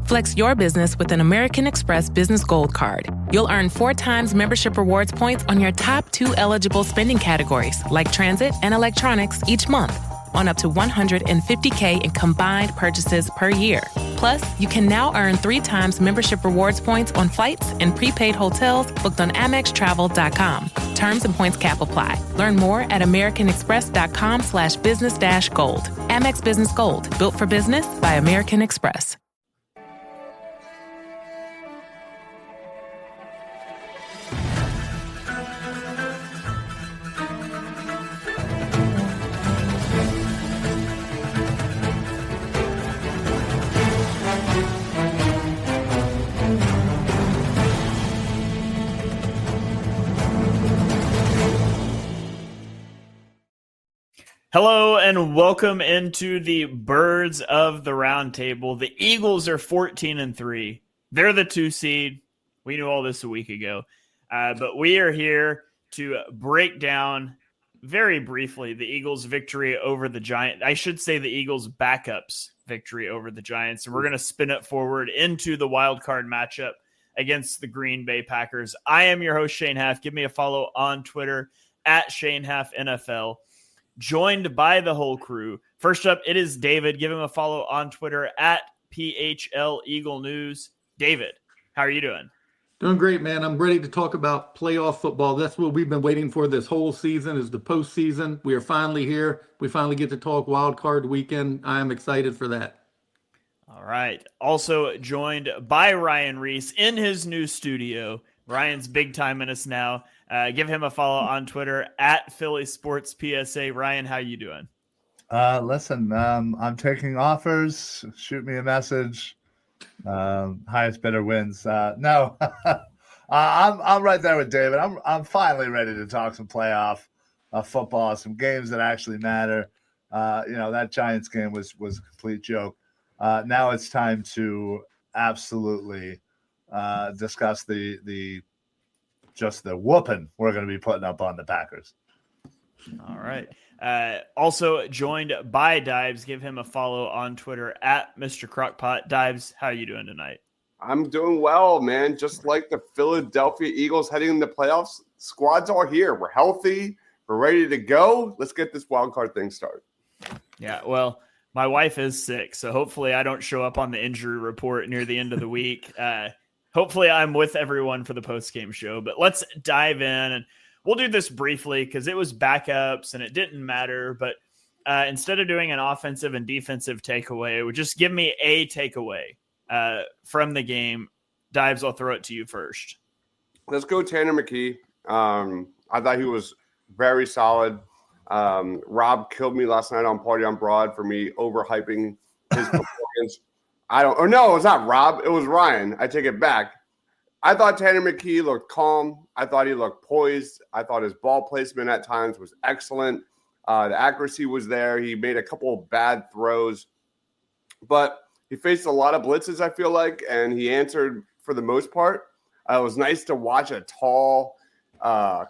Flex your business with an American Express Business Gold Card. You'll earn 4 times membership rewards points on your top 2 eligible spending categories, like transit and electronics, each month, on up to $150K in combined purchases per year. Plus, you can now earn 3 times membership rewards points on flights and prepaid hotels booked on AmexTravel.com. Terms and points cap apply. Learn more at americanexpress.com/business-gold. Amex Business Gold, built for business by American Express. Hello and welcome into the Birds of the Round Table. The Eagles are 14-3. They're the 2 seed. We knew all this a week ago. But we are here to break down very briefly the Eagles' victory over the Giants. I should say the Eagles' backups victory over the Giants. And we're going to spin it forward into the Wildcard matchup against the Green Bay Packers. I am your host, Shane Haff. Give me a follow on Twitter at Shane Haff NFL. Joined by the whole crew. First up, it is David. Give him a follow on Twitter at PHL Eagle News. David, how are you doing? Doing great, man. I'm ready to talk about playoff football. That's what we've been waiting for this whole season, is the postseason. We are finally here. We finally get to talk wild card weekend. I am excited for that. All right. Also joined by Ryan Reese in his new studio. Ryan's big time in us now. Give him a follow on Twitter at Philly Sports PSA. Ryan, how you doing? Listen, I'm taking offers. Shoot me a message. Highest bidder wins. No, I'm right there with David. I'm finally ready to talk some playoff football, some games that actually matter. That Giants game was a complete joke. Now it's time to absolutely discuss the whooping we're going to be putting up on the Packers. All right. Also joined by Dives. Give him a follow on Twitter at Mr. Crockpot. Dives, how are you doing tonight? I'm doing well, man. Just like the Philadelphia Eagles heading in the playoffs, squads are here. We're healthy. We're ready to go. Let's get this wild card thing started. Yeah, well, my wife is sick, so hopefully I don't show up on the injury report near the end of the week. Hopefully I'm with everyone for the post-game show, but let's dive in, and we'll do this briefly because it was backups and it didn't matter, but instead of doing an offensive and defensive takeaway, it would just give me a takeaway from the game. Dives, I'll throw it to you first. Let's go Tanner McKee. I thought he was very solid. Rob killed me last night on Party on Broad for me overhyping his performance. It was not Rob. It was Ryan. I take it back. I thought Tanner McKee looked calm. I thought he looked poised. I thought his ball placement at times was excellent. The accuracy was there. He made a couple of bad throws, but he faced a lot of blitzes, I feel like, and he answered for the most part. It was nice to watch a tall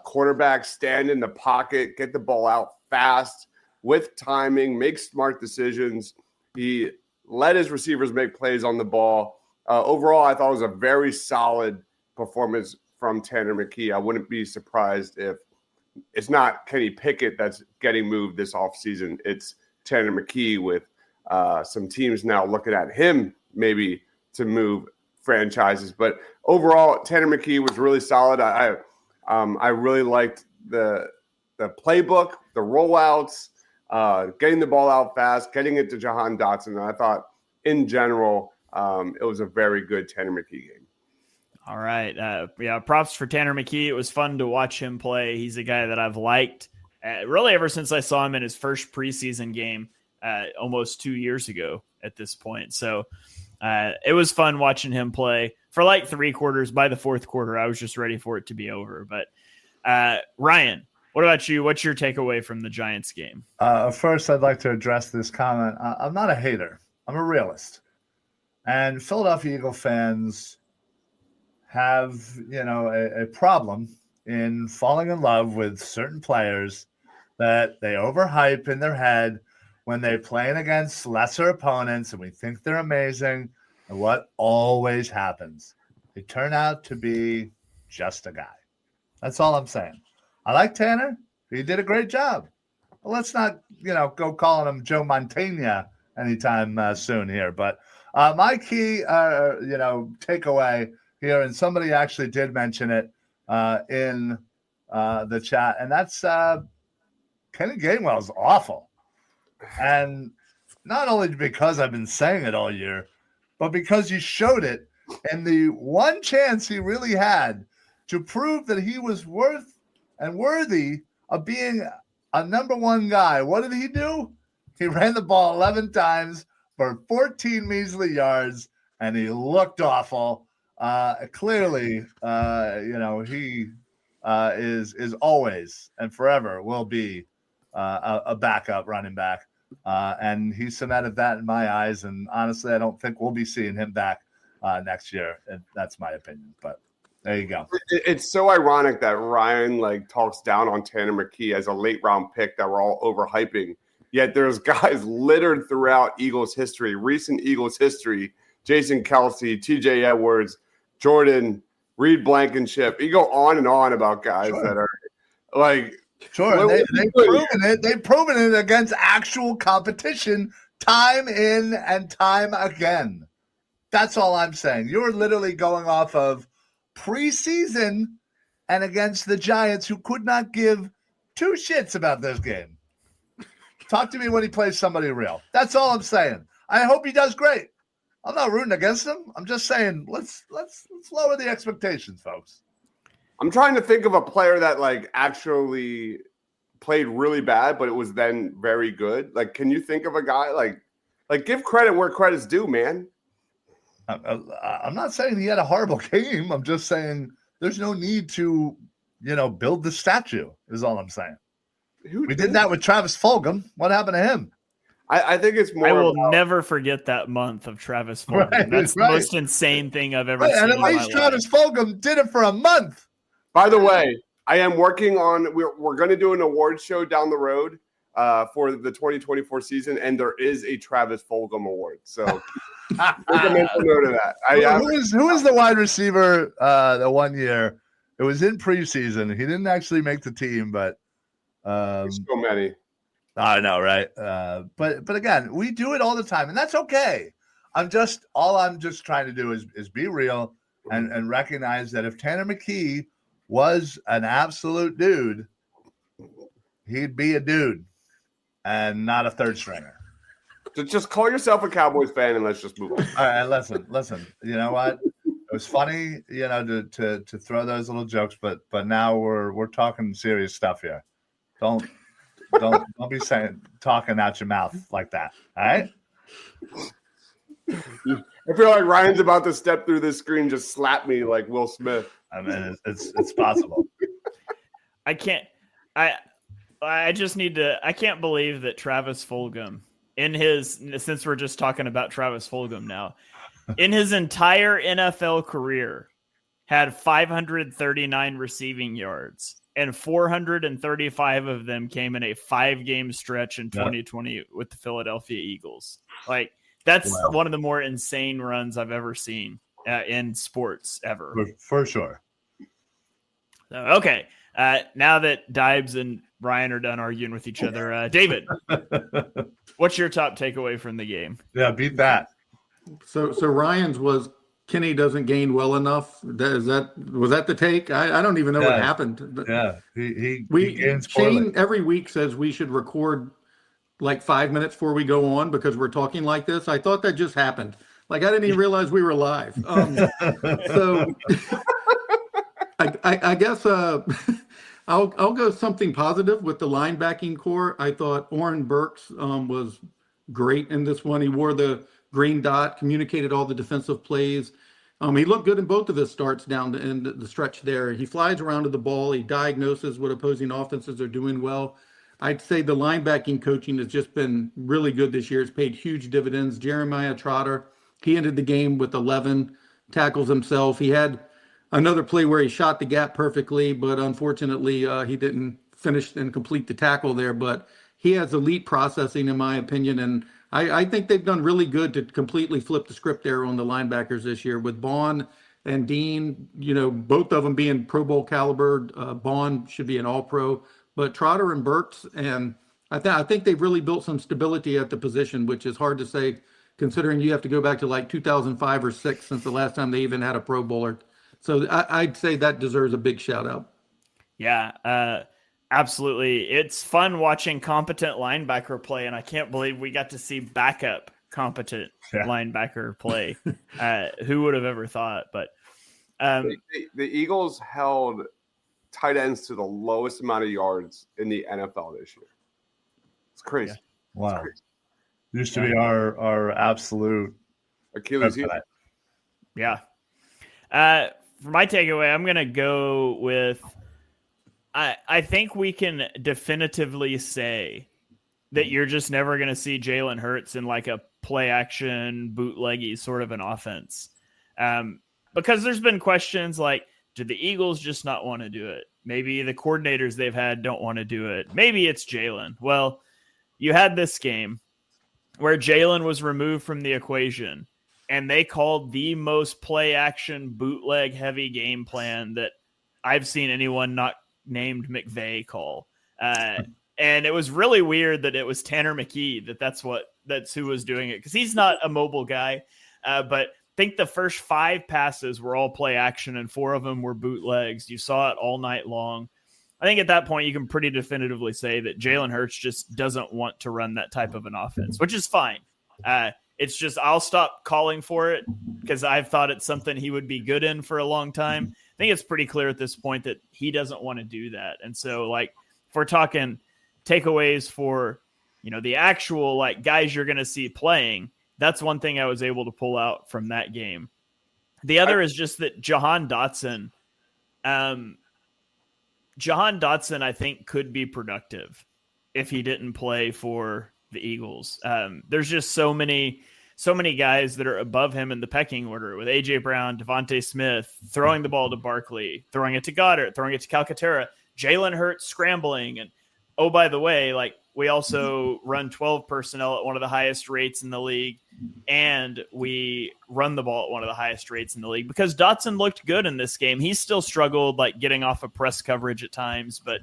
quarterback stand in the pocket, get the ball out fast with timing, make smart decisions. He let his receivers make plays on the ball. Overall, I thought it was a very solid performance from Tanner McKee. I wouldn't be surprised if it's not Kenny Pickett that's getting moved this offseason. It's Tanner McKee with some teams now looking at him maybe to move franchises. But overall, Tanner McKee was really solid. I really liked the playbook, the rollouts, getting the ball out fast, getting it to Jahan Dotson. And I thought, in general, it was a very good Tanner McKee game. All right. Props for Tanner McKee. It was fun to watch him play. He's a guy that I've liked really ever since I saw him in his first preseason game almost 2 years ago at this point. So it was fun watching him play for like 3 quarters. By the fourth quarter, I was just ready for it to be over. But Ryan, what about you? What's your takeaway from the Giants game? First, I'd like to address this comment. I'm not a hater. I'm a realist. And Philadelphia Eagle fans have, a problem in falling in love with certain players that they overhype in their head when they're playing against lesser opponents and we think they're amazing. And what always happens? They turn out to be just a guy. That's all I'm saying. I like Tanner. He did a great job. Well, let's not, go calling him Joe Montana anytime soon here. But my key, takeaway here, and somebody actually did mention it in the chat, and that's Kenny Gainwell's awful. And not only because I've been saying it all year, but because he showed it and the one chance he really had to prove that he was worth and worthy of being a number one guy. What did he do? He ran the ball 11 times for 14 measly yards, and he looked awful. Clearly, he is always and forever will be a backup running back. And he cemented that in my eyes. And honestly, I don't think we'll be seeing him back next year. And that's my opinion. But there you go. It's so ironic that Ryan talks down on Tanner McKee as a late round pick that we're all overhyping. Yet there's guys littered throughout Eagles history, recent Eagles history. Jason Kelsey, TJ Edwards, Jordan, Reed Blankenship. You go on and on about guys that are Sure, they've proven it. They've proven it against actual competition time in and time again. That's all I'm saying. You're literally going off of preseason and against the Giants, who could not give two shits about this game. Talk to me when he plays somebody real. That's all I'm saying. I hope he does great. I'm not rooting against him. I'm just saying let's lower the expectations, folks. I'm trying to think of a player that actually played really bad, but it was then very good. Can you think of a guy give credit where credit's due, man? I'm not saying he had a horrible game. I'm just saying there's no need to, build the statue is all I'm saying. We did that with Travis Fulgham. What happened to him? I think it's more. I will never forget that month of Travis Fulgham. Right, That's the most insane thing I've ever seen. And at least Travis Fulgham did it for a month. By the way, I am working on. We're going to do an awards show down the road for the 2024 season, and there is a Travis Fulgham award. So make a mental note of that. Who is the wide receiver the 1 year? It was in preseason. He didn't actually make the team, but there's so many. I know, right? But again, we do it all the time, and that's okay. I'm just trying to do is be real and recognize that if Tanner McKee was an absolute dude, he'd be a dude and not a third stringer. So just call yourself a Cowboys fan and let's just move on. All right, listen. You know what? It was funny, to throw those little jokes, but now we're talking serious stuff here. Don't be talking out your mouth like that. All right. I feel like Ryan's about to step through this screen, just slap me like Will Smith. I mean, it's possible. I can't believe that Travis Fulgham since we're just talking about Travis Fulgham now, in his entire NFL career had 539 receiving yards, and 435 of them came in a 5-game stretch in 2020 with the Philadelphia Eagles. That's one of the more insane runs I've ever seen in sports ever. For sure. So, okay. Now that Dibes and Ryan are done arguing with each other, David, what's your top takeaway from the game? Yeah, beat that. So Ryan's was Kenny doesn't gain well enough. Was that the take? I don't even know what happened. Yeah, he gains poorly. Shane every week says we should record 5 minutes before we go on because we're talking like this. I thought that just happened. I didn't even realize we were live. So I guess I'll go something positive with the linebacking core. I thought Oren Burks was great in this one. He wore the green dot, communicated all the defensive plays. He looked good in both of his starts down in the stretch there. He flies around to the ball. He diagnoses what opposing offenses are doing well. I'd say the linebacking coaching has just been really good this year. It's paid huge dividends. Jeremiah Trotter, he ended the game with 11 tackles himself. He had another play where he shot the gap perfectly, but unfortunately he didn't finish and complete the tackle there. But he has elite processing, in my opinion, and I think they've done really good to completely flip the script there on the linebackers this year with Bond and Dean, both of them being Pro Bowl caliber. Bond should be an All-Pro, but Trotter and Burks, and I think they've really built some stability at the position, which is hard to say considering you have to go back to like 2005 or 6 since the last time they even had a Pro Bowler. So I'd say that deserves a big shout out. Yeah, absolutely. It's fun watching competent linebacker play, and I can't believe we got to see backup competent linebacker play. Who would have ever thought? But the Eagles held tight ends to the lowest amount of yards in the NFL this year. It's crazy. Yeah. Wow. It's crazy. Used to be our absolute Achilles heel. Yeah. For my takeaway, I'm going to go with I think we can definitively say that you're just never going to see Jalen Hurts in like a play action bootleggy sort of an offense. Because there's been questions like, do the Eagles just not want to do it? Maybe the coordinators they've had don't want to do it. Maybe it's Jalen. Well, you had this game where Jalen was removed from the equation and they called the most play action bootleg heavy game plan that I've seen anyone not named McVay call. And it was really weird that it was Tanner McKee that's who was doing it, because he's not a mobile guy. But I think the first 5 passes were all play action and 4 of them were bootlegs. You saw it all night long. I think at that point you can pretty definitively say that Jalen Hurts just doesn't want to run that type of an offense, which is fine. It's just I'll stop calling for it because I've thought it's something he would be good in for a long time. I think it's pretty clear at this point that he doesn't want to do that. And so, like, if we're talking takeaways for, the actual, like, guys you're going to see playing, that's one thing I was able to pull out from that game. The other is just that Jahan Dotson, I think, could be productive if he didn't play for the Eagles. There's just so many guys that are above him in the pecking order, with A.J. Brown, Devontae Smith, throwing the ball to Barkley, throwing it to Goddard, throwing it to Calcaterra, Jalen Hurts scrambling. And, oh, by the way, like, we also run 12 personnel at one of the highest rates in the league, and we run the ball at one of the highest rates in the league because Dotson looked good in this game. He still struggled, like, getting off of press coverage at times. But,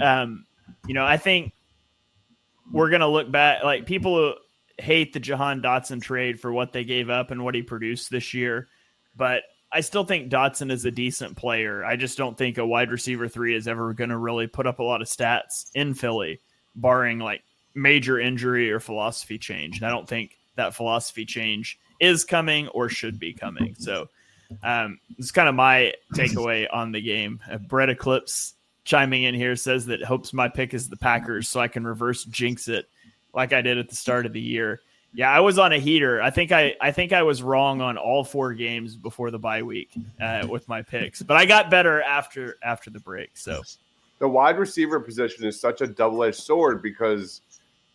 I think we're going to look back. Like, people hate the Jahan Dotson trade for what they gave up and what he produced this year. But I still think Dotson is a decent player. I just don't think a wide receiver 3 is ever going to really put up a lot of stats in Philly, barring like major injury or philosophy change. And I don't think that philosophy change is coming or should be coming. So it's kind of my takeaway on the game. Brett Eclipse chiming in here says that hopes my pick is the Packers so I can reverse jinx it like I did at the start of the year. Yeah, I was on a heater. I think I was wrong on all 4 games before the bye week with my picks, but I got better after the break. So the wide receiver position is such a double-edged sword because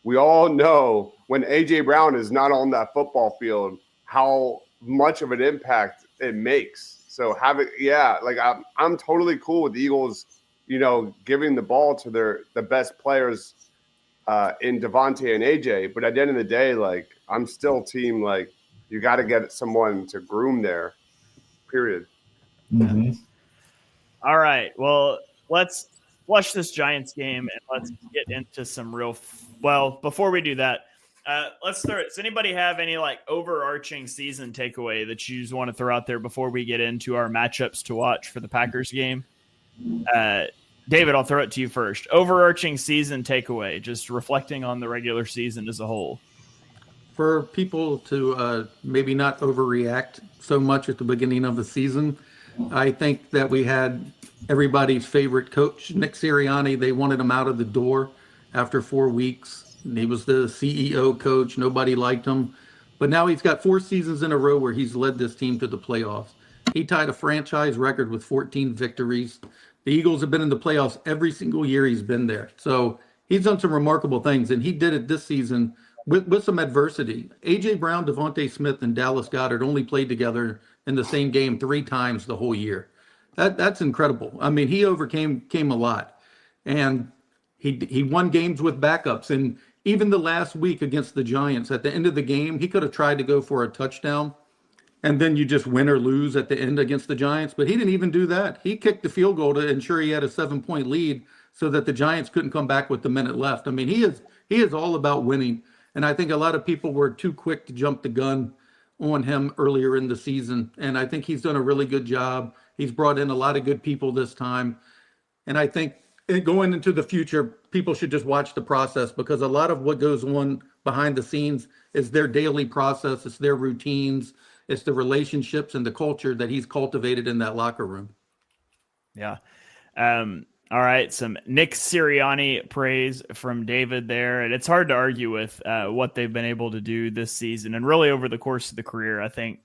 we all know when A.J. Brown is not on that football field, how much of an impact it makes. So I'm totally cool with the Eagles, giving the ball to the best players in Devontae and AJ, but at the end of the day, like, I'm still team, like, you got to get someone to groom there, period. Mm-hmm. All right. Well, let's watch this Giants game and let's get into some before we do that, let's start. Does anybody have any like overarching season takeaway that you just want to throw out there before we get into our matchups to watch for the Packers game? David, I'll throw it to you first. Overarching season takeaway, just reflecting on the regular season as a whole. For people to maybe not overreact so much at the beginning of the season, I think that we had everybody's favorite coach, Nick Sirianni. They wanted him out of the door after 4 weeks. He was the CEO coach. Nobody liked him. But now he's got 4 seasons in a row where he's led this team to the playoffs. He tied a franchise record with 14 victories. The Eagles have been in the playoffs every single year he's been there. So he's done some remarkable things, and he did it this season with some adversity. A.J. Brown, Devontae Smith, and Dallas Goedert only played together in the same game 3 times the whole year. That's incredible. I mean, he overcame a lot, and he won games with backups. And even the last week against the Giants, at the end of the game, he could have tried to go for a touchdown, and then you just win or lose at the end against the Giants. But he didn't even do that. He kicked the field goal to ensure he had a 7-point lead so that the Giants couldn't come back with the minute left. I mean, he is all about winning. And I think a lot of people were too quick to jump the gun on him earlier in the season. And I think he's done a really good job. He's brought in a lot of good people this time. And I think going into the future, people should just watch the process, because a lot of what goes on behind the scenes is their daily process. It's their routines. It's the relationships and the culture that he's cultivated in that locker room. Yeah. All right. Some Nick Sirianni praise from David there. And it's hard to argue with what they've been able to do this season and really over the course of the career. I think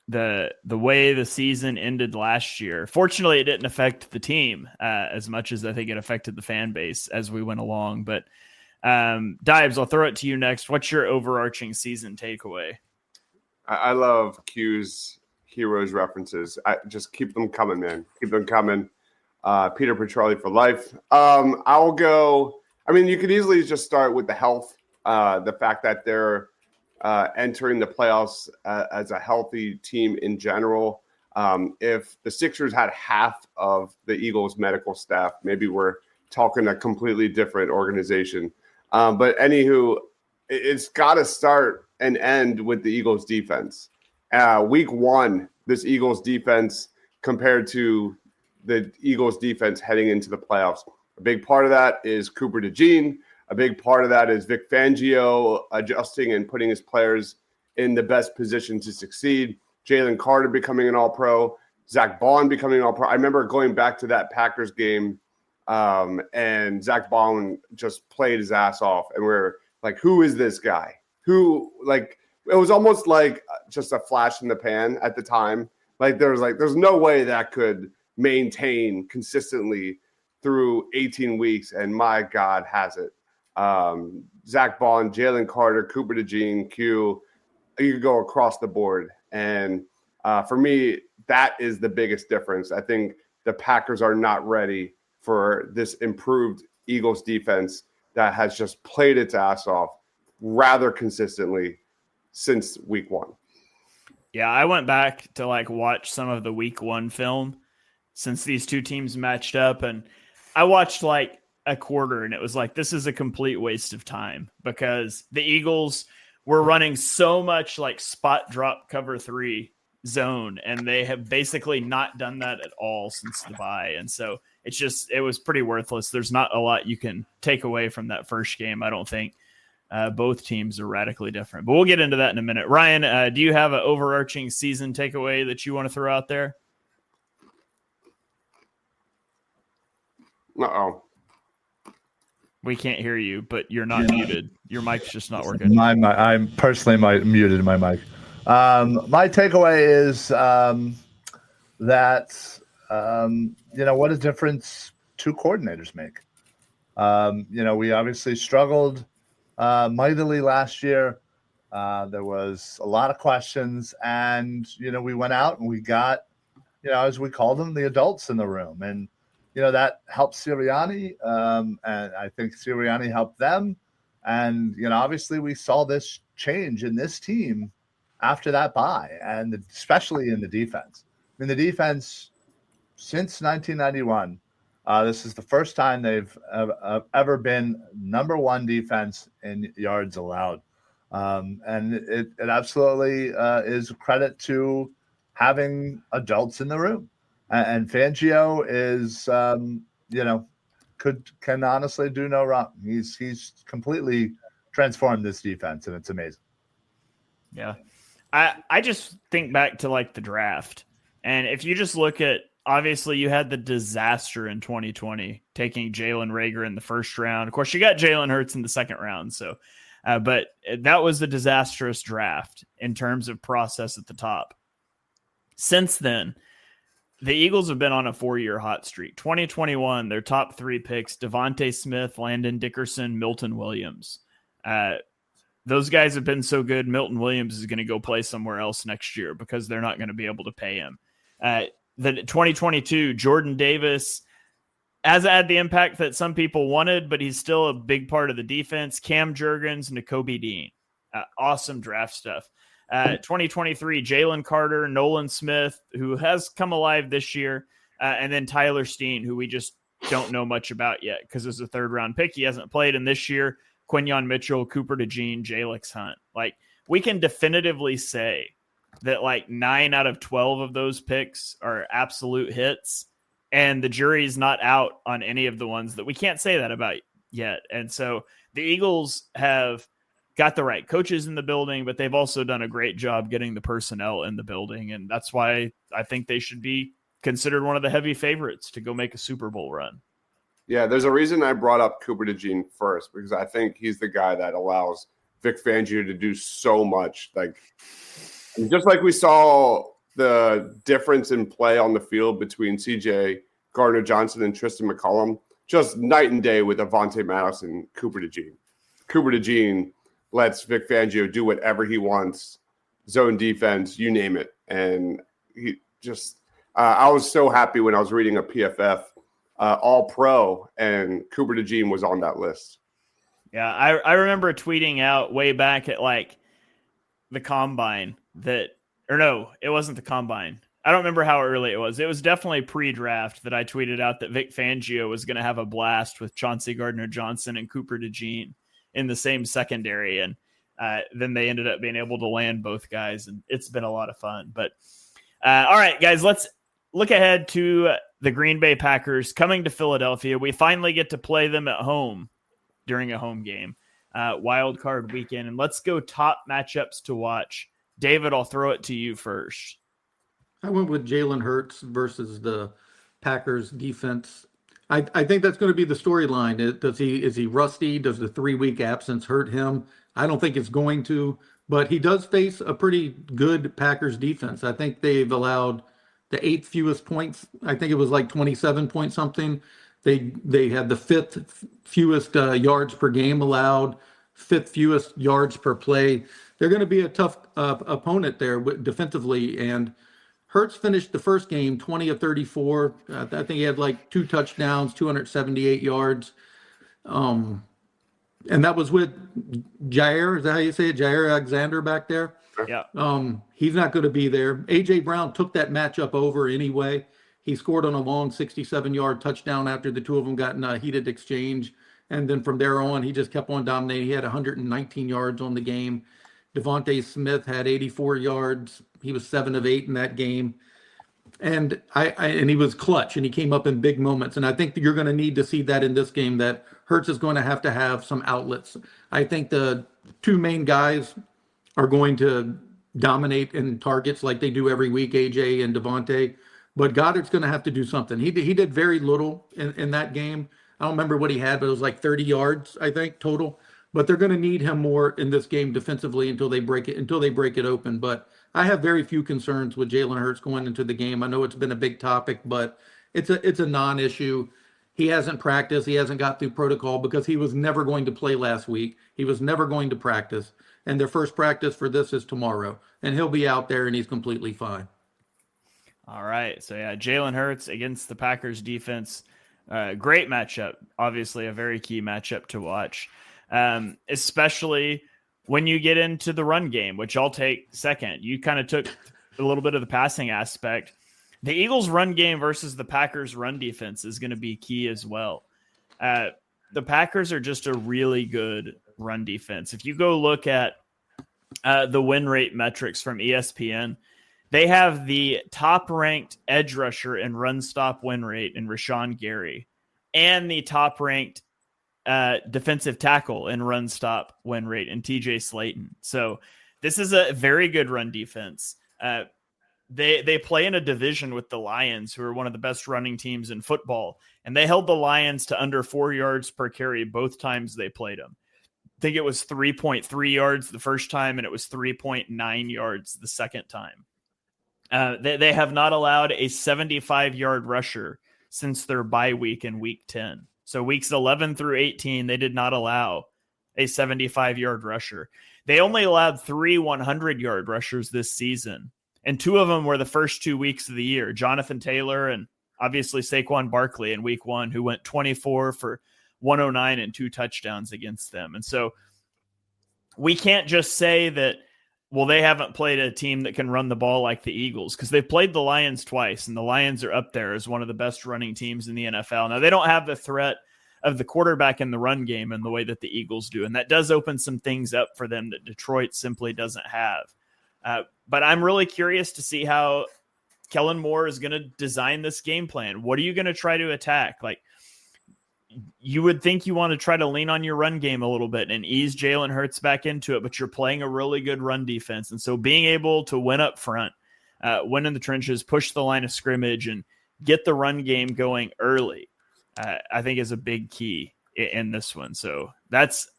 the way the season ended last year, fortunately, it didn't affect the team as much as I think it affected the fan base as we went along. But Dives, I'll throw it to you next. What's your overarching season takeaway? I love Q's Heroes references. I just keep them coming, man. Keep them coming. Peter Petrelli for life. I'll go. I mean, you could easily just start with the health, the fact that they're entering the playoffs as a healthy team in general. If the Sixers had half of the Eagles' medical staff, maybe we're talking a completely different organization. But anywho, it's got to start and end with the Eagles' defense. Week 1, this Eagles' defense compared to the Eagles' defense heading into the playoffs. A big part of that is Cooper DeJean. A big part of that is Vic Fangio adjusting and putting his players in the best position to succeed. Jalen Carter becoming an All-Pro. Zach Bond becoming an All-Pro. I remember going back to that Packers game, and Zach Bond just played his ass off. And we're like, who is this guy? It was almost like just a flash in the pan at the time. There's no way that could maintain consistently through 18 weeks. And my God, has it. Zach Bond, Jalen Carter, Cooper DeJean, Q, you could go across the board. And for me, that is the biggest difference. I think the Packers are not ready for this improved Eagles defense that has just played its ass off rather consistently since week 1. Yeah, I went back to watch some of the week 1 film since these two teams matched up, and I watched a quarter, and it was this is a complete waste of time, because the Eagles were running so much spot drop cover 3 zone, and they have basically not done that at all since the bye. And so it was pretty worthless. There's not a lot you can take away from that first game. I don't think both teams are radically different, but we'll get into that in a minute. Ryan, do you have an overarching season takeaway that you want to throw out there? Uh-oh. We can't hear you, but you're not muted. Your mic's just not working. I'm personally muted my mic. My takeaway is that what a difference 2 coordinators make. We obviously struggled mightily last year. There was a lot of questions, and we went out and we got, as we called them, the adults in the room, and that helped Sirianni, and I think Sirianni helped them. And, obviously we saw this change in this team after that bye, and especially in the defense. I mean, the defense since 1991, this is the first time they've ever been number 1 defense in yards allowed. And it absolutely is a credit to having adults in the room. And Fangio is, can honestly do no wrong. He's completely transformed this defense, and it's amazing. Yeah. I just think back to the draft. And if you just look at, obviously you had the disaster in 2020, taking Jalen Reagor in the first round. Of course, you got Jalen Hurts in the second round. So, but that was the disastrous draft in terms of process at the top. Since then, the Eagles have been on a 4-year hot streak. 2021, their top 3 picks, Devontae Smith, Landon Dickerson, Milton Williams. Those guys have been so good, Milton Williams is going to go play somewhere else next year because they're not going to be able to pay him. The 2022, Jordan Davis, hasn't had the impact that some people wanted, but he's still a big part of the defense. Cam Jurgens, Nakobe Dean. Awesome draft stuff. 2023, Jalen Carter, Nolan Smith, who has come alive this year, and then Tyler Steen, who we just don't know much about yet because it's a third-round pick. He hasn't played in this year. Quinyon Mitchell, Cooper DeJean, Jalix Hunt. Like, we can definitively say that like 9 out of 12 of those picks are absolute hits, and the jury's not out on any of the ones that we can't say that about yet. And so the Eagles have got the right coaches in the building, but they've also done a great job getting the personnel in the building. And that's why I think they should be considered one of the heavy favorites to go make a Super Bowl run. Yeah, there's a reason I brought up Cooper DeJean first, because I think he's the guy that allows Vic Fangio to do so much. Like, just like we saw the difference in play on the field between CJ Gardner-Johnson and Tristan McCollum, just night and day with Avonte Madison, Cooper DeJean. Cooper DeJean lets Vic Fangio do whatever he wants, zone defense, you name it. And he just I was so happy when I was reading a PFF All-Pro, and Cooper DeJean was on that list. Yeah, I remember tweeting out way back at like the Combine that, or no, it wasn't the Combine. I don't remember how early it was. It was definitely pre-draft that I tweeted out that Vic Fangio was going to have a blast with Chauncey Gardner-Johnson and Cooper DeJean in the same secondary. And then they ended up being able to land both guys, and it's been a lot of fun. But all right, guys, let's look ahead to the Green Bay Packers coming to Philadelphia. We finally get to play them at home during a home game, Wildcard weekend. And let's go top matchups to watch. David, I'll throw it to you first. I went with Jalen Hurts versus the Packers defense. I think that's going to be the storyline. Is he rusty? Does the 3-week absence hurt him? I don't think it's going to, but he does face a pretty good Packers defense. I think they've allowed the 8th fewest points. I think it was like 27 point something. They had the 5th fewest yards per game allowed, 5th fewest yards per play. They're going to be a tough opponent there defensively. And Hurts finished the first game 20 of 34. I think he had like 2 touchdowns, 278 yards. And that was with Jair. Is that how you say it? Jair Alexander back there. Yeah. He's not going to be there. A.J. Brown took that matchup over anyway. He scored on a long 67-yard touchdown after the two of them got in a heated exchange. And then from there on, he just kept on dominating. He had 119 yards on the game. Devontae Smith had 84 yards. He was 7 of 8 in that game. And and he was clutch, and he came up in big moments. And I think that you're going to need to see that in this game, that Hurts is going to have some outlets. I think the two main guys are going to dominate in targets like they do every week, AJ and Devontae. But Goddard's going to have to do something. He did very little in that game. I don't remember what he had, but it was like 30 yards, I think, total. But they're going to need him more in this game defensively until they break it open. But I have very few concerns with Jalen Hurts going into the game. I know it's been a big topic, but it's a non-issue. He hasn't practiced. He hasn't got through protocol because he was never going to play last week. He was never going to practice. And their first practice for this is tomorrow. And he'll be out there, and he's completely fine. All right. So, yeah, Jalen Hurts against the Packers defense. Great matchup. Obviously, a very key matchup to watch, especially when you get into the run game, which I'll take second. You kind of took a little bit of the passing aspect. The Eagles' run game versus the Packers' run defense is going to be key as well. The Packers are just a really good run defense. If you go look at the win rate metrics from ESPN, they have the top-ranked edge rusher in run stop win rate in Rashawn Gary, and the top-ranked defensive tackle in run stop win rate in TJ Slayton. So this is a very good run defense. They play in a division with the Lions, who are one of the best running teams in football, and they held the Lions to under 4 yards per carry both times they played them. I think it was 3.3 yards the first time, and it was 3.9 yards the second time. They have not allowed a 75-yard rusher since their bye week in week 10. So weeks 11 through 18, they did not allow a 75-yard rusher. They only allowed 3 100-yard rushers this season, and 2 of them were the first 2 weeks of the year, Jonathan Taylor and obviously Saquon Barkley in week 1, who went 24 for 109 and 2 touchdowns against them. And so we can't just say that, well, they haven't played a team that can run the ball like the Eagles, because they've played the Lions twice, and the Lions are up there as one of the best running teams in the NFL. Now, they don't have the threat of the quarterback in the run game in the way that the Eagles do, and that does open some things up for them that Detroit simply doesn't have. But I'm really curious to see how Kellen Moore is going to design this game plan. What are you going to try to attack? Like, you would think you want to try to lean on your run game a little bit and ease Jalen Hurts back into it, but you're playing a really good run defense. And so being able to win up front, win in the trenches, push the line of scrimmage, and get the run game going early, I think is a big key in this one. So that's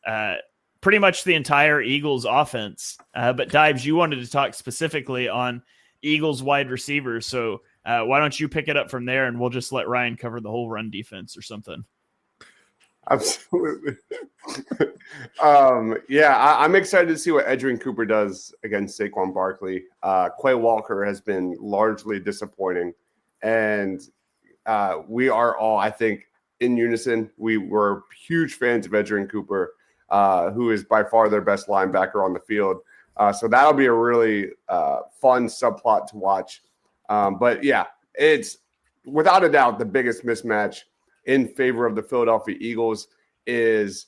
pretty much the entire Eagles offense. But Dibes, you wanted to talk specifically on Eagles wide receivers. So why don't you pick it up from there, and we'll just let Ryan cover the whole run defense or something. Absolutely. I'm excited to see what Edgerrin Cooper does against Saquon Barkley. Quay Walker has been largely disappointing, and we are all, I think, in unison. We were huge fans of Edgerrin Cooper, who is by far their best linebacker on the field. So that'll be a really fun subplot to watch. But yeah, it's without a doubt the biggest mismatch in favor of the Philadelphia Eagles is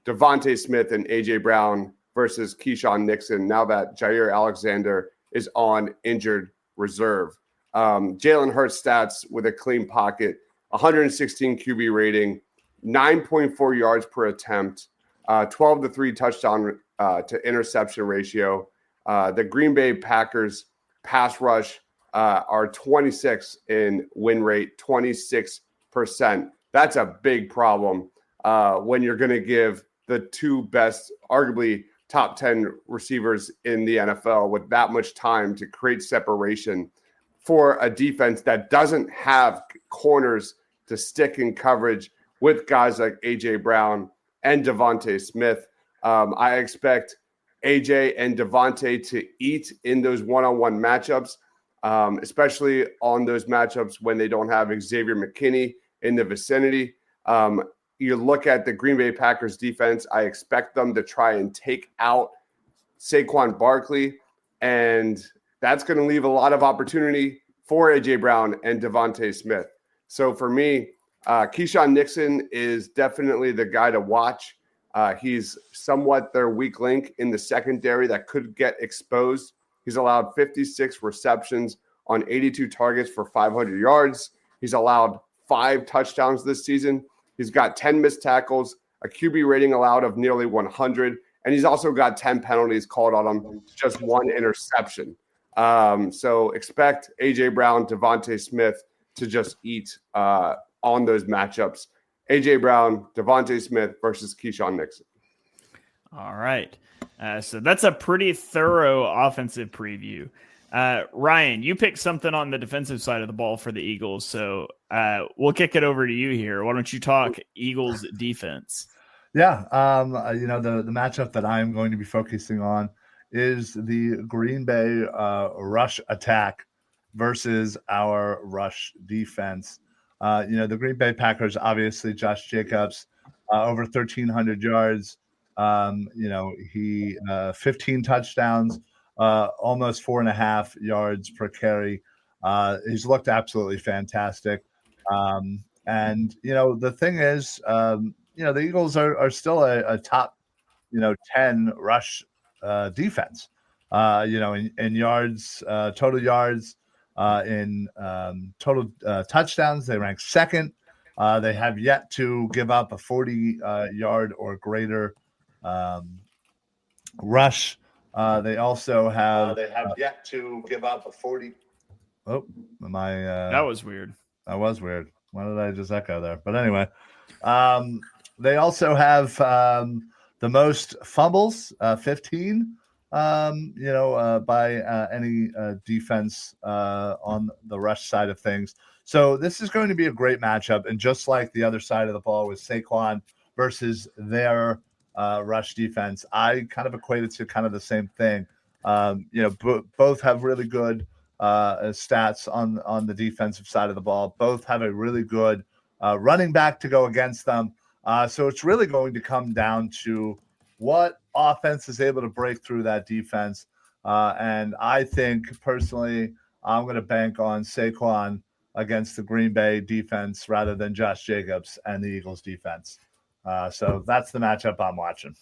Devontae Smith and A.J. Brown versus Keyshawn Nixon, now that Jair Alexander is on injured reserve. Jalen Hurts stats with a clean pocket, 116 QB rating, 9.4 yards per attempt, 12-3 touchdown to interception ratio. The Green Bay Packers pass rush are 26 in win rate, 26%. That's a big problem when you're going to give the 2 best, arguably top 10 receivers in the NFL with that much time to create separation for a defense that doesn't have corners to stick in coverage with guys like A.J. Brown and Devontae Smith. I expect A.J. and Devontae to eat in those one-on-one matchups, especially on those matchups when they don't have Xavier McKinney in the vicinity. You look at the Green Bay Packers defense, I expect them to try and take out Saquon Barkley, and that's going to leave a lot of opportunity for A.J. Brown and Devontae Smith. So for me, Keyshawn Nixon is definitely the guy to watch. He's somewhat their weak link in the secondary that could get exposed. He's allowed 56 receptions on 82 targets for 500 yards. He's allowed 5 touchdowns this season. He's got 10 missed tackles, a QB rating allowed of nearly 100, and he's also got 10 penalties called on him, just 1 interception. So expect A.J. Brown, Devontae Smith to just eat on those matchups. A.J. Brown, Devontae Smith versus Keyshawn Nixon. All right. So that's a pretty thorough offensive preview. Ryan, you picked something on the defensive side of the ball for the Eagles, so we'll kick it over to you here. Why don't you talk Eagles defense? Yeah, the matchup that I'm going to be focusing on is the Green Bay rush attack versus our rush defense. The Green Bay Packers, obviously, Josh Jacobs, over 1,300 yards. He 15 touchdowns, almost 4.5 yards per carry. He's looked absolutely fantastic. The thing is, the Eagles are still a top, 10 rush defense. In yards, total yards, in total touchdowns, they rank second. They have yet to give up a 40-yard or greater rush. They also have yet to give up a 40. Oh, that was weird. That was weird. Why did I just echo there? But anyway, they also have the most fumbles, 15. By any defense on the rush side of things. So this is going to be a great matchup. And just like the other side of the ball with Saquon versus their rush defense, I kind of equate it to kind of the same thing. Both have really good stats on the defensive side of the ball. Both have a really good running back to go against them. So it's really going to come down to what offense is able to break through that defense. And I think personally, I'm going to bank on Saquon against the Green Bay defense rather than Josh Jacobs and the Eagles defense. So that's the matchup I'm watching.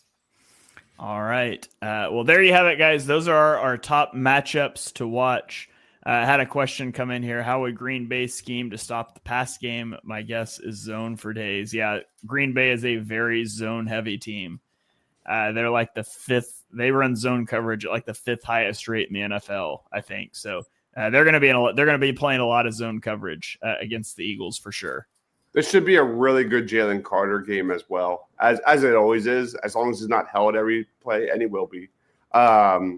All right. Well, there you have it, guys. Those are our top matchups to watch. I had a question come in here. How would Green Bay scheme to stop the pass game? My guess is zone for days. Yeah, Green Bay is a very zone-heavy team. They're like the fifth. They run zone coverage at like the fifth highest rate in the NFL, I think. So they're going to be playing a lot of zone coverage against the Eagles for sure. This should be a really good Jalen Carter game as well, as it always is, as long as he's not held every play, and he will be.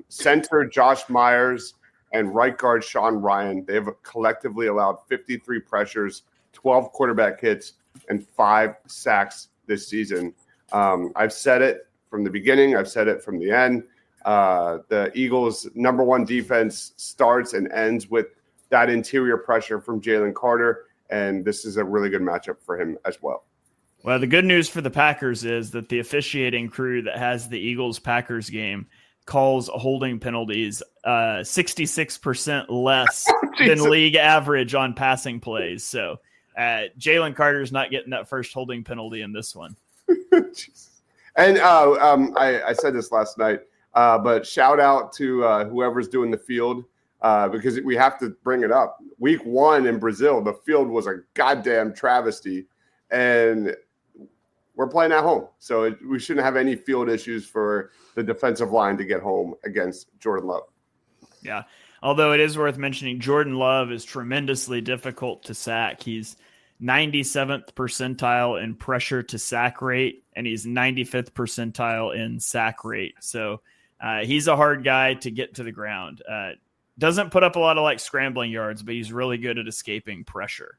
Center Josh Myers and right guard Sean Ryan, they have collectively allowed 53 pressures, 12 quarterback hits, and 5 sacks this season. I've said it from the beginning. I've said it from the end. The Eagles' number one defense starts and ends with that interior pressure from Jalen Carter, and this is a really good matchup for him as well. Well, the good news for the Packers is that the officiating crew that has the Eagles-Packers game calls holding penalties 66% less than league average on passing plays. So Jalen Carter's not getting that first holding penalty in this one. And I said this last night, but shout out to whoever's doing the field because we have to bring it up. Week 1 in Brazil, the field was a goddamn travesty, and we're playing at home. So we shouldn't have any field issues for the defensive line to get home against Jordan Love. Yeah, although it is worth mentioning, Jordan Love is tremendously difficult to sack. He's 97th percentile in pressure to sack rate, and he's 95th percentile in sack rate. So he's a hard guy to get to the ground. Doesn't put up a lot of like scrambling yards, but he's really good at escaping pressure.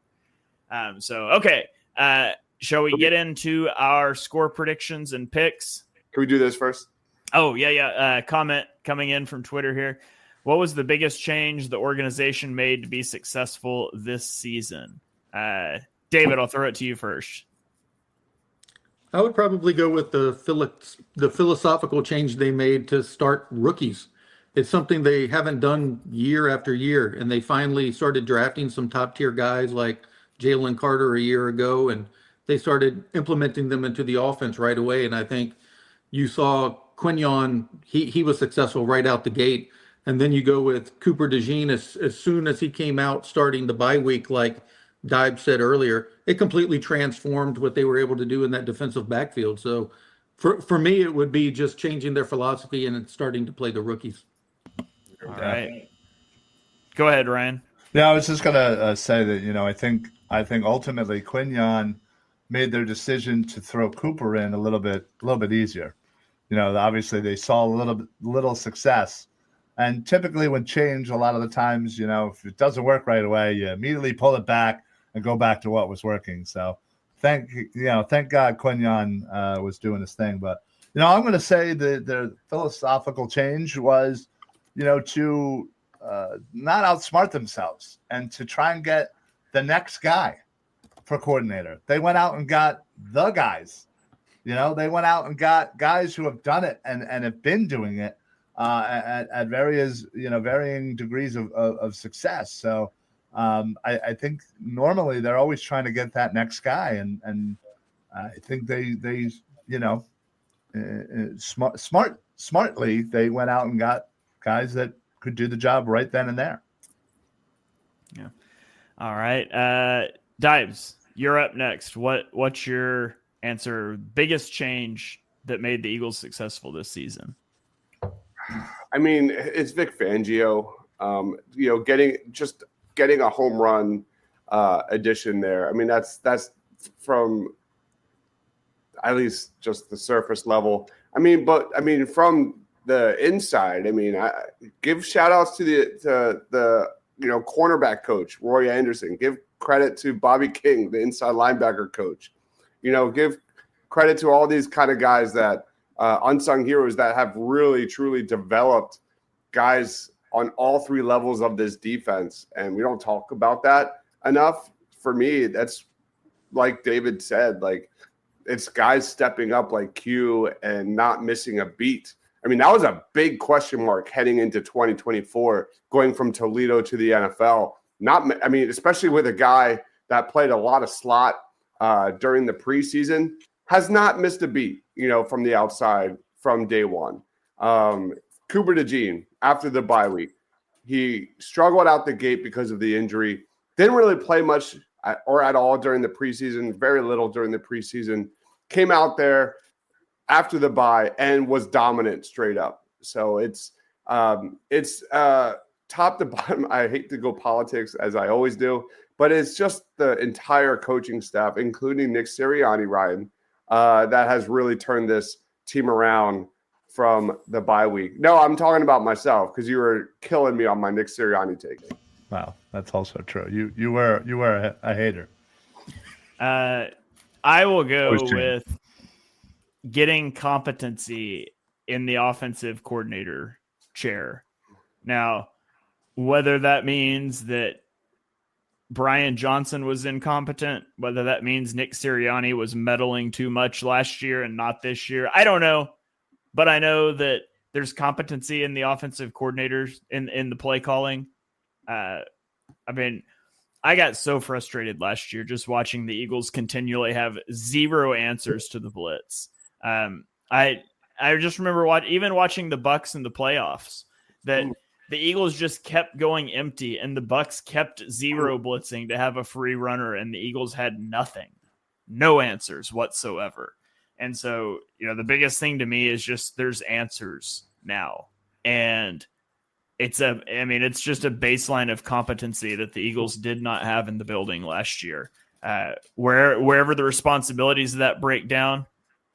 Okay. Shall we get into our score predictions and picks? Can we do this first? Oh, yeah. Comment coming in from Twitter here. What was the biggest change the organization made to be successful this season? David, I'll throw it to you first. I would probably go with the philosophical change they made to start rookies. It's something they haven't done year after year, and they finally started drafting some top-tier guys like Jalen Carter a year ago, and they started implementing them into the offense right away. And I think you saw Quignon, he was successful right out the gate. And then you go with Cooper DeJean as soon as he came out starting the bye week, like Dibe said earlier, it completely transformed what they were able to do in that defensive backfield. So for me, it would be just changing their philosophy and starting to play the rookies. All right. Go ahead, Ryan. Yeah, I was just going to say that, I think ultimately Quignon made their decision to throw Cooper in a little bit easier. Obviously they saw a little success. And typically when change, a lot of the times, if it doesn't work right away, you immediately pull it back and go back to what was working. So thank God Quignon was doing his thing. But, I'm going to say the philosophical change was, to not outsmart themselves and to try and get the next guy for coordinator. They went out and got the guys. They went out and got guys who have done it and have been doing it at various, varying degrees of success. So I think normally they're always trying to get that next guy, and I think they smartly they went out and got guys that could do the job right then and there. Yeah. All right. Dibes, you're up next. What's your answer? Biggest change that made the Eagles successful this season? I mean, it's Vic Fangio. Getting a home run addition there. I mean, that's from at least just the surface level. From the inside, I give shout outs to the cornerback coach, Roy Anderson. Give credit to Bobby King, the inside linebacker coach. Give credit to all these kind of guys that unsung heroes that have really, truly developed guys on all three levels of this defense, and we don't talk about that enough. For me, that's like David said, like it's guys stepping up like Q and not missing a beat. I mean, that was a big question mark heading into 2024, going from Toledo to the NFL. Especially with a guy that played a lot of slot during the preseason, has not missed a beat, from the outside from day one. Cooper DeJean, after the bye week, he struggled out the gate because of the injury. Didn't really play much or at all during the preseason, very little during the preseason. Came out there after the bye and was dominant straight up. So it's top to bottom. I hate to go politics as I always do, but it's just the entire coaching staff, including Nick Sirianni, Ryan, that has really turned this team around from the bye week. No, I'm talking about myself because you were killing me on my Nick Sirianni take. Wow, that's also true. You were a hater. I will go with getting competency in the offensive coordinator chair. Now, whether that means that Brian Johnson was incompetent, whether that means Nick Sirianni was meddling too much last year and not this year, I don't know. But I know that there's competency in the offensive coordinators in the play calling. I got so frustrated last year just watching the Eagles continually have zero answers to the blitz. I just remember watching the Bucs in the playoffs that the Eagles just kept going empty and the Bucs kept zero blitzing to have a free runner and the Eagles had nothing, no answers whatsoever. And so, the biggest thing to me is just there's answers now. And it's just a baseline of competency that the Eagles did not have in the building last year. Wherever the responsibilities of that break down,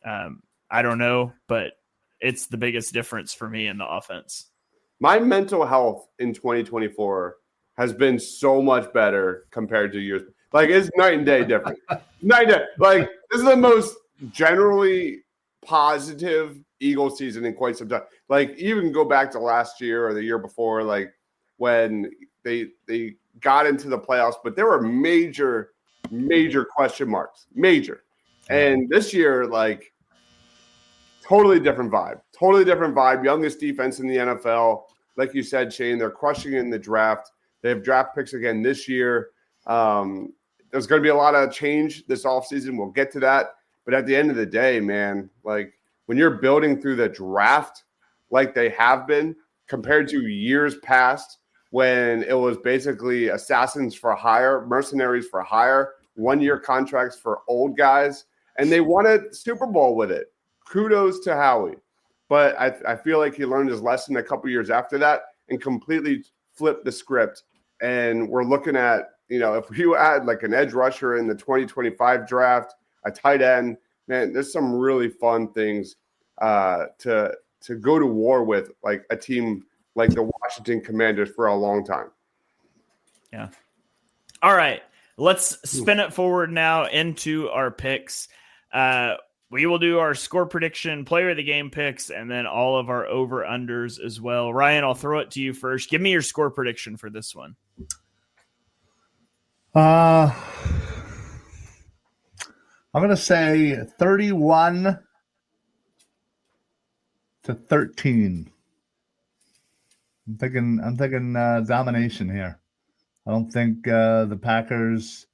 I don't know, but it's the biggest difference for me in the offense. My mental health in 2024 has been so much better compared to years. Like, it's night and day different. Night and day. Like, this is the most generally positive Eagles season in quite some time. Like, even go back to last year or the year before, like when they got into the playoffs, but there were major question marks, major. And this year, like, totally different vibe. Youngest defense in the NFL. Like you said, Shane, they're crushing in the draft. They have draft picks again this year. There's going to be a lot of change this offseason. We'll get to that. But at the end of the day, man, like when you're building through the draft like they have been compared to years past when it was basically assassins for hire, mercenaries for hire, 1-year contracts for old guys, and they won a Super Bowl with it. Kudos to Howie. But I feel like he learned his lesson a couple years after that and completely flipped the script. And we're looking at, if you add like an edge rusher in the 2025 draft, a tight end, man, there's some really fun things to go to war with, like a team like the Washington Commanders for a long time. Yeah. All right. Let's spin it forward now into our picks. We will do our score prediction, player of the game picks, and then all of our over-unders as well. Ryan, I'll throw it to you first. Give me your score prediction for this one. I'm going to say 31-13. I'm thinking domination here. I don't think the Packers,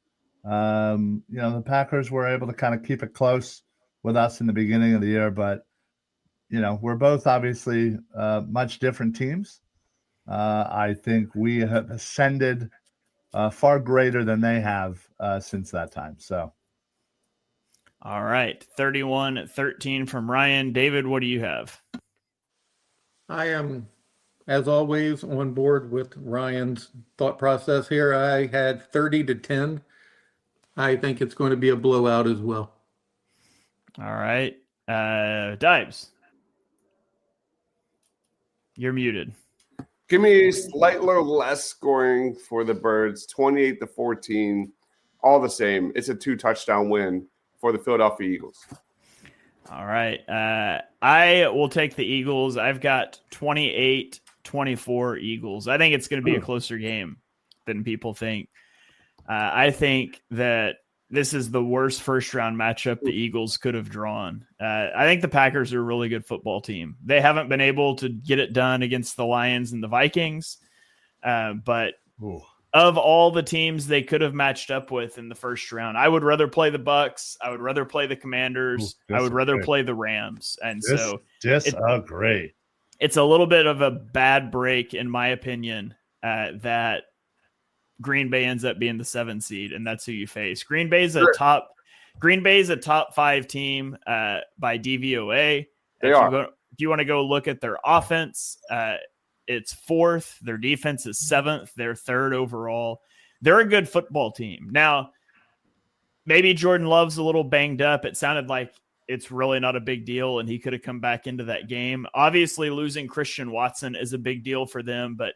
the Packers were able to kind of keep it close with us in the beginning of the year, but we're both obviously much different teams. I think we have ascended far greater than they have since that time. So. All right. 31-13 from Ryan. David, what do you have? I am, as always, on board with Ryan's thought process here. I had 30-10. I think it's going to be a blowout as well. All right. Dibes. You're muted. Give me slightly less scoring for the Birds, 28-14. All the same. It's a 2-touchdown win for the Philadelphia Eagles. All right. I will take the Eagles. I've got 28-24. 24 Eagles. I think it's going to be a closer game than people think. I think that this is the worst first-round matchup the Eagles could have drawn. I think the Packers are a really good football team. They haven't been able to get it done against the Lions and the Vikings, but of all the teams they could have matched up with in the first round, I would rather play the Bucks. I would rather play the Commanders. I would rather play the Rams. And disagree. It's a little bit of a bad break, in my opinion, that Green Bay ends up being the 7 seed, and that's who you face. Green Bay is a top 5 team by DVOA. If you want to go look at their offense, it's 4th. Their defense is 7th. They're 3rd overall. They're a good football team. Now, maybe Jordan Love's a little banged up. It sounded like it's really not a big deal, and he could have come back into that game. Obviously, losing Christian Watson is a big deal for them, but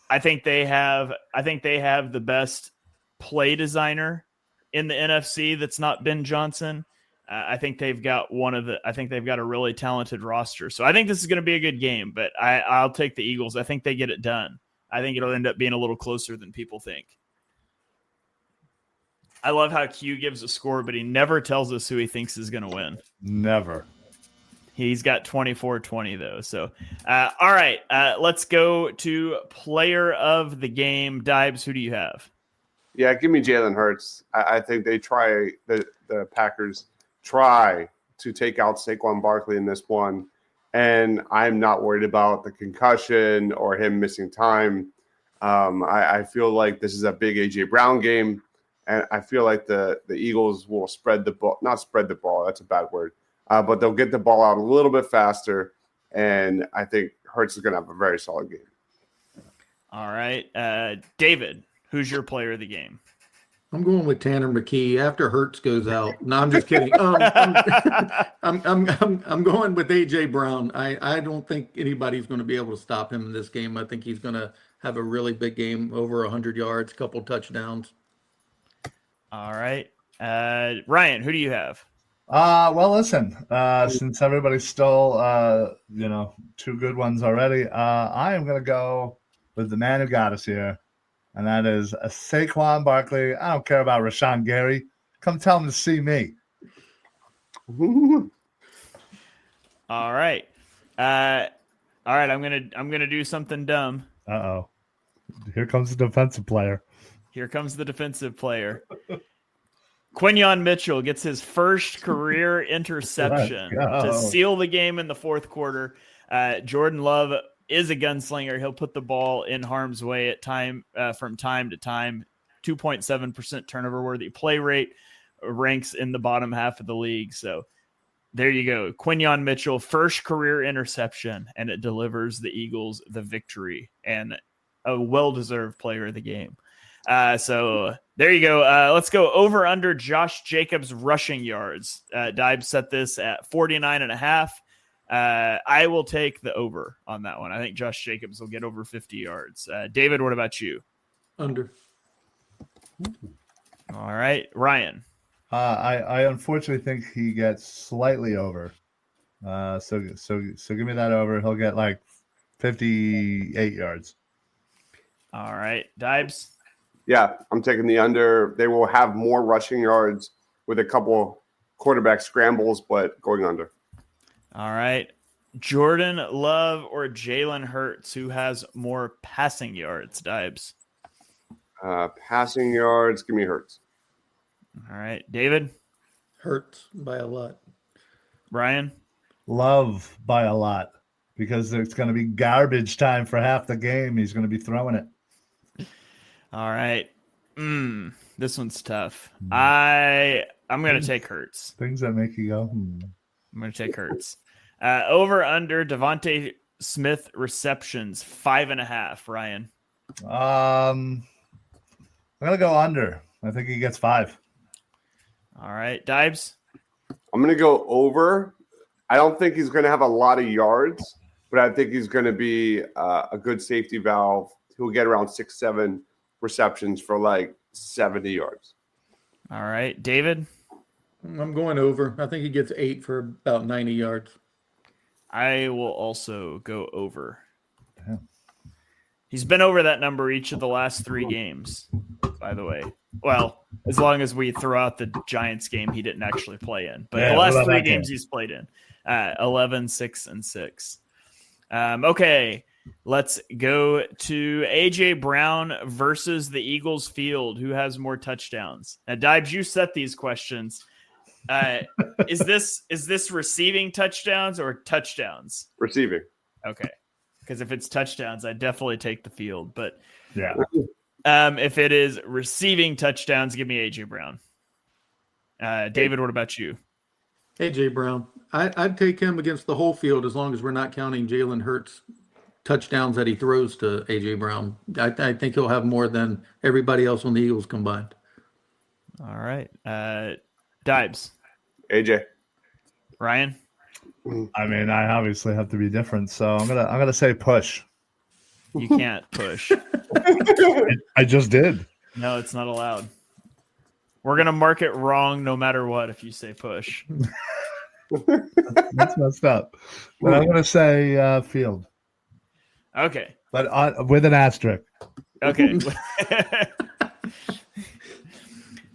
I think they have the best play designer in the NFC that's not Ben Johnson. I think they've got a really talented roster. So I think this is going to be a good game, but I'll take the Eagles. I think they get it done. I think it'll end up being a little closer than people think. I love how Q gives a score, but he never tells us who he thinks is going to win. Never. He's got 24-20 though. So, all right, let's go to player of the game. Dibes, who do you have? Yeah, give me Jalen Hurts. I think they the Packers try to take out Saquon Barkley in this one, and I'm not worried about the concussion or him missing time. I feel like this is a big A.J. Brown game, and I feel like the Eagles will not spread the ball. That's a bad word. But they'll get the ball out a little bit faster, and I think Hurts is going to have a very solid game. All right. David, who's your player of the game? I'm going with Tanner McKee after Hurts goes out. No, I'm just kidding. I'm going with A.J. Brown. I don't think anybody's going to be able to stop him in this game. I think he's going to have a really big game, over 100 yards, couple touchdowns. All right. Ryan, who do you have? Well, listen, since everybody's stole, 2 good ones already, I am going to go with the man who got us here, and that is Saquon Barkley. I don't care about Rashawn Gary. Come tell him to see me. All right. I'm gonna do something dumb. Uh-oh. Here comes the defensive player. Quinyon Mitchell gets his first career interception to seal the game in the fourth quarter. Jordan Love is a gunslinger. He'll put the ball in harm's way from time to time. 2.7% turnover worthy play rate, ranks in the bottom half of the league. So there you go. Quinyon Mitchell, first career interception, and it delivers the Eagles the victory and a well-deserved player of the game. So there you go. Let's go over under Josh Jacobs rushing yards. Dibe set this at 49.5. I will take the over on that one. I think Josh Jacobs will get over 50 yards. David, what about you? Under. All right. Ryan. I unfortunately think he gets slightly over. So give me that over. He'll get like 58 yards. All right. Dibes. Yeah, I'm taking the under. They will have more rushing yards with a couple quarterback scrambles, but going under. All right. Jordan Love or Jalen Hurts, who has more passing yards? Dibes. Passing yards, give me Hurts. All right. David. Hurts by a lot. Ryan. Love by a lot, because it's going to be garbage time for half the game. He's going to be throwing it. All right. This one's tough. I'm going to take Hurts. Things that make you go, I'm going to take Hurts. Over under Devontae Smith receptions, 5.5. Ryan. I'm going to go under. I think he gets 5. All right. Dibes. I'm going to go over. I don't think he's going to have a lot of yards, but I think he's going to be a good safety valve. He'll get around 6-7 receptions for like 70 yards. All right. David. I'm going over. I think he gets 8 for about 90 yards. I will also go over. He's been over that number each of the last 3 games, by the way. Well, as long as we throw out the Giants game he didn't actually play in. But the last 3 games he's played in, 11, 6, and 6. Okay, let's go to A.J. Brown versus the Eagles field. Who has more touchdowns? Now, Dibes, you set these questions. Is this receiving touchdowns or touchdowns? Receiving. Okay. Because if it's touchdowns, I definitely take the field. But Yeah. if it is receiving touchdowns, give me A.J. Brown. David, what about you? A.J. Brown. I'd take him against the whole field as long as we're not counting Jalen Hurts' touchdowns that he throws to A.J. Brown. I think he'll have more than everybody else on the Eagles combined. All right. Dibes. AJ. Ryan? I mean, I obviously have to be different, so I'm gonna say push. You can't push. I just did. No, it's not allowed. We're going to mark it wrong no matter what if you say push. That's messed up. But I'm gonna say field. Okay. But with an asterisk. Okay.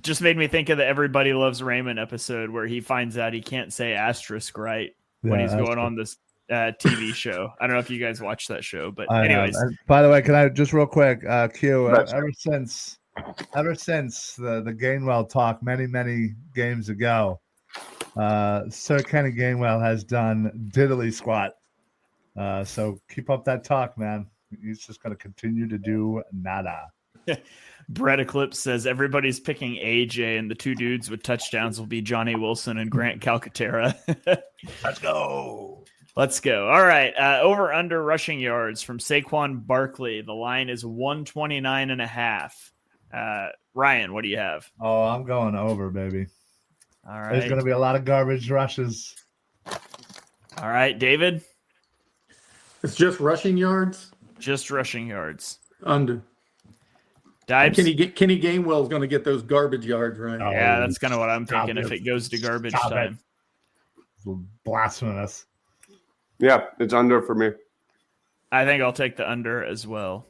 Just made me think of the Everybody Loves Raymond episode where he finds out he can't say asterisk right when he's going on this TV show. I don't know if you guys watch that show, but anyways. By the way, can I just real quick, Q, ever since the Gainwell talk many games ago, Sir Kenny Gainwell has done diddly squat. So keep up that talk, man. He's just going to continue to do nada. Brett Eclipse says everybody's picking AJ, and the 2 dudes with touchdowns will be Johnny Wilson and Grant Calcaterra. Let's go. Let's go. All right. Over under rushing yards from Saquon Barkley. The line is 129.5. Ryan, what do you have? Oh, I'm going over, baby. All right. There's going to be a lot of garbage rushes. All right, David. It's just rushing yards? Just rushing yards. Under. Dibes? Kenny Gainwell's going to get those garbage yards, right? Oh, Yeah, that's kind of what I'm thinking if it goes to garbage time. Blasphemous. Yeah, it's under for me. I think I'll take the under as well.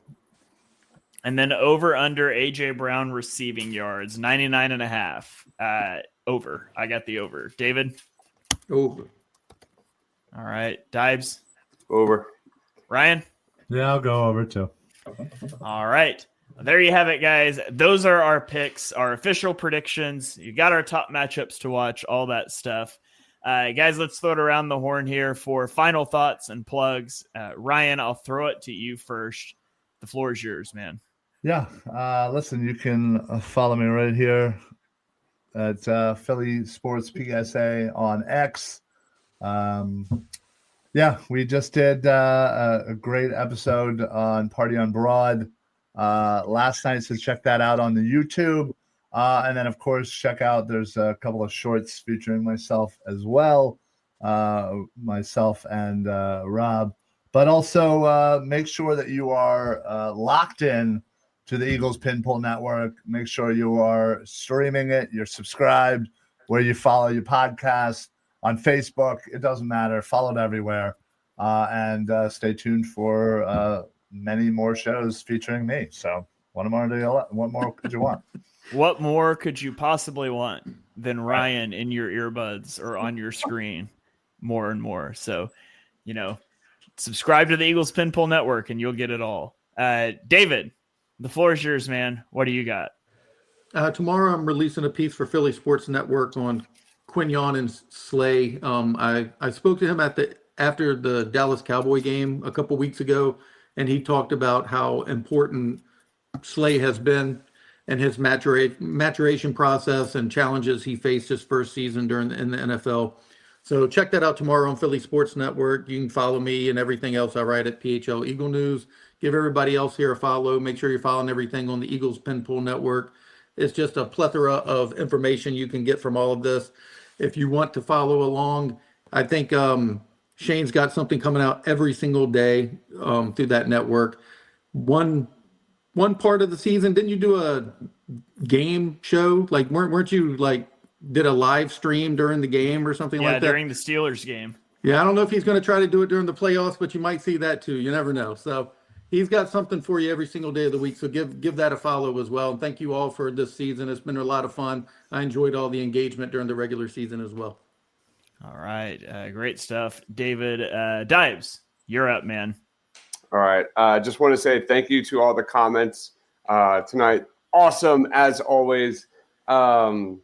And then over under AJ Brown receiving yards, 99.5. Over. I got the over. David? Over. All right. Dibes? Over. Ryan? Yeah, I'll go over too. All right. There you have it, guys. Those are our picks, our official predictions. You got our top matchups to watch, all that stuff. Guys, let's throw it around the horn here for final thoughts and plugs. Ryan, I'll throw it to you first. The floor is yours, man. Yeah. Listen, you can follow me right here at Philly Sports PSA on X. Yeah, we just did a great episode on Party on Broad last night, so check that out on the YouTube. And then, of course, check out, there's a couple of shorts featuring myself as well, myself and Rob. But also make sure that you are locked in to the Eagles Pinpool Network. Make sure you are streaming it, you're subscribed, where you follow your podcast. On Facebook, it doesn't matter. Follow it everywhere. And stay tuned for many more shows featuring me. So what more could you want? What more could you possibly want than Ryan in your earbuds or on your screen more and more? So, subscribe to the Eagles Pinpool Network and you'll get it all. David, the floor is yours, man. What do you got? Tomorrow I'm releasing a piece for Philly Sports Network on Quignon and Slay. I spoke to him after the Dallas Cowboy game a couple weeks ago, and he talked about how important Slay has been and his maturation process and challenges he faced his first season in the NFL. So check that out tomorrow on Philly Sports Network. You can follow me and everything else I write at PHL Eagle News. Give everybody else here a follow. Make sure you're following everything on the Eagles Pinpool Network. It's just a plethora of information you can get from all of this. If you want to follow along, I think Shane's got something coming out every single day through that network. One part of the season, didn't you do a game show? Like, weren't you like did a live stream during the game or something like that? Yeah, during the Steelers game. Yeah, I don't know if he's going to try to do it during the playoffs, but you might see that too. You never know. So he's got something for you every single day of the week. So give that a follow as well. And thank you all for this season. It's been a lot of fun. I enjoyed all the engagement during the regular season as well. All right. Great stuff. David Dives, you're up, man. All right. Just want to say thank you to all the comments tonight. Awesome, as always. Man,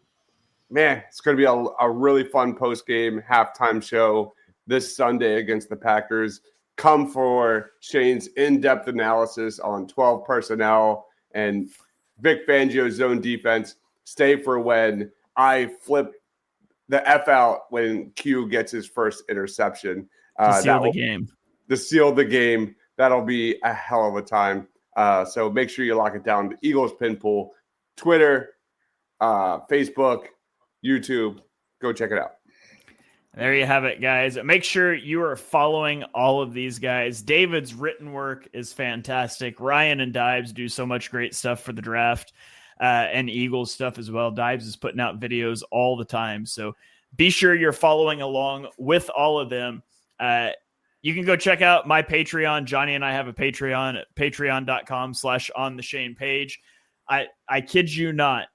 it's going to be a really fun post-game halftime show this Sunday against the Packers. Come for Shane's in-depth analysis on 12 personnel and Vic Fangio's zone defense. Stay for when I flip the F out when Q gets his first interception. To seal the game. To seal the game. That'll be a hell of a time. So make sure you lock it down. The Eagles Pin Pool, Twitter, Facebook, YouTube. Go check it out. There you have it, guys. Make sure you are following all of these guys. David's written work is fantastic. Ryan and Dives do so much great stuff for the draft and Eagles stuff as well. Dives is putting out videos all the time. So be sure you're following along with all of them. You can go check out my Patreon. Johnny and I have a Patreon at patreon.com/ontheshanepage. I kid you not.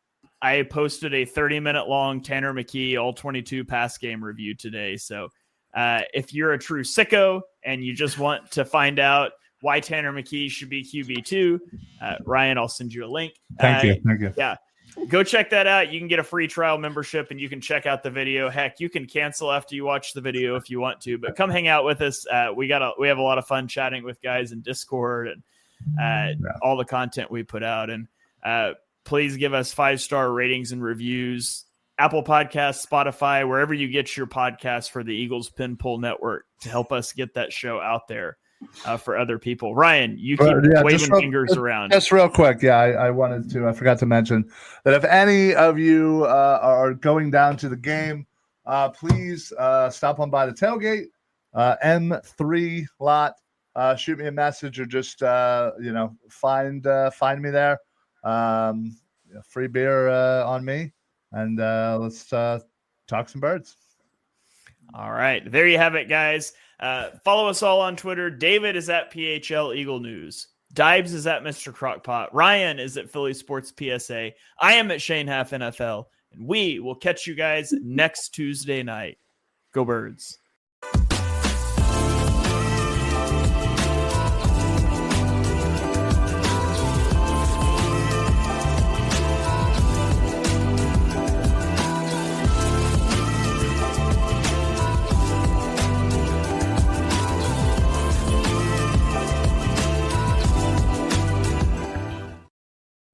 I posted a 30-minute long Tanner McKee all 22 pass game review today. So if you're a true sicko and you just want to find out why Tanner McKee should be QB2, Ryan, I'll send you a link. Thank you. Yeah. Go check that out. You can get a free trial membership and you can check out the video. Heck, you can cancel after you watch the video if you want to, but come hang out with us. We have a lot of fun chatting with guys in Discord and all the content we put out. And please give us 5-star ratings and reviews, Apple Podcasts, Spotify, wherever you get your podcasts for the Eagles Pin Pull Network to help us get that show out there for other people. Ryan, you keep waving fingers around. Just real quick. Yeah, I forgot to mention that if any of you are going down to the game, please stop on by the tailgate, M3 lot, shoot me a message or just, find me there. Free beer on me, and let's talk some birds. All right, there you have it, guys. Follow us all on Twitter. David is at PHL Eagle News. Dibes is at Mr. Crockpot. Ryan is at Philly Sports PSA. I am at Shane Half NFL, and we will catch you guys next Tuesday night. Go Birds.